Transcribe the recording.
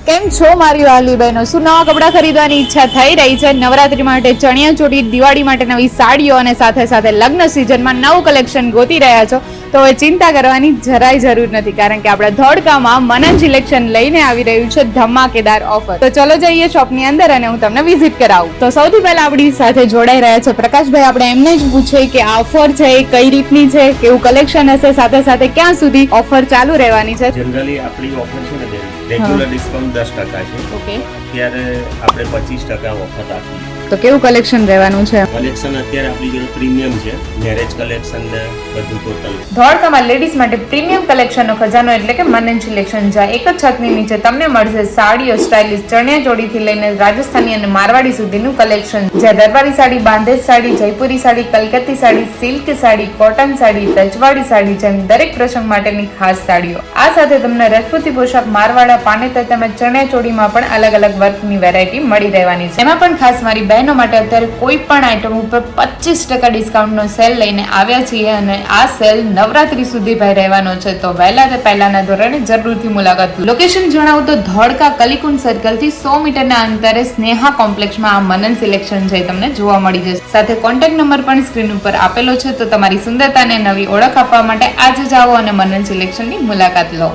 કેમ છો મારી વાલી બહેનો? શું નવા કપડાં ખરીદવાની ઈચ્છા થઈ રહી છે? નવરાત્રી માટે ચણિયા ચોળી, દિવાળી માટે નવી સાડીઓ અને સાથે સાથે લગ્ન સિઝનમાં નવું કલેક્શન ગોતી રહ્યા છો તો હવે ચિંતા કરવાની જરાય જરૂર નથી, કારણ કે આપણે ધોળકામાં મનન સિલેક્શન લઈને આવી રહ્યું છે ધમાકેદાર ઓફર. તો ચલો જઈએ શોપની અંદર અને હું તમને વિઝિટ કરાવું. તો સૌથી પહેલા આપણી સાથે જોડાઈ રહ્યા છે પ્રકાશભાઈ. આપણે એમને જ પૂછીએ કે આ ઓફર છે એ કઈ રીતની છે, કેવું કલેક્શન હશે, સાથે સાથે ક્યાં સુધી ઓફર ચાલુ રહેવાની છે. જનરલી આપણી ઓફર છે ને રેગ્યુલર ડિસ્કાઉન્ટ 10% છે. ઓકે, અત્યારે આપણે 25% ઓફર રાખી. તો કેવું કલેક્શન રહેવાનું છે? કલેક્શન અત્યારે આપણી જોડે પ્રીમિયમ છે, મેરેજ કલેક્શન ને બધું ટોટલ. ધોળકામાં લેડીઝ માટે પ્રીમિયમ કલેક્શનનો ખજાનો એટલે કે મનન સિલેક્શન, જ્યાં એક જ છતની નીચે તમને મળશે સાડીઓ, સ્ટાઇલિશ ચણિયા ચોળીથી લઈને રાજસ્થાની અને મારવાડી સુધીનું કલેક્શન, જ્યાં દરબારી સાડી, બાંધેજ સાડી, જયપુરી સાડી, કલકત્તી સાડી, સિલ્ક સાડી, કોટન સાડી, રજવાડી સાડી જેમ દરેક પ્રસંગ માટેની ખાસ સાડીઓ. આ સાથે તમને રજપૂતી પોશાક, મારવાડા, પાનેતર તેમજ ચણિયા ચોળીમાં પણ અલગ અલગ વર્કની વેરાયટી મળી રહેવાની છે. એમાં પણ ખાસ મારી બહેનો માટે અત્યારે કોઈ પણ આઈટમ ઉપર 25% ડિસ્કાઉન્ટનો સેલ લઈને આવ્યા છીએ અને આ સેલ નવરાત્રી સુધી ભાઈ રહેવાનો છે. તો વહેલા તે પહેલાના ધોરણે જરૂરથી મુલાકાત લો. લોકેશન જણાવું તો ધોળકા કલીકુંડ સર્કલ થી 100 મીટરના અંતરે સ્નેહા કોમ્પ્લેક્સમાં આ મનન સિલેક્શન છે તમને જોવા મળી જશે. સાથે કોન્ટેક્ટ નંબર પણ સ્ક્રીન ઉપર આપેલો છે. તો તમારી સુંદરતાને નવી ઓળખ આપવા માટે આજે જાઓ અને મનન સિલેક્શનની મુલાકાત લો.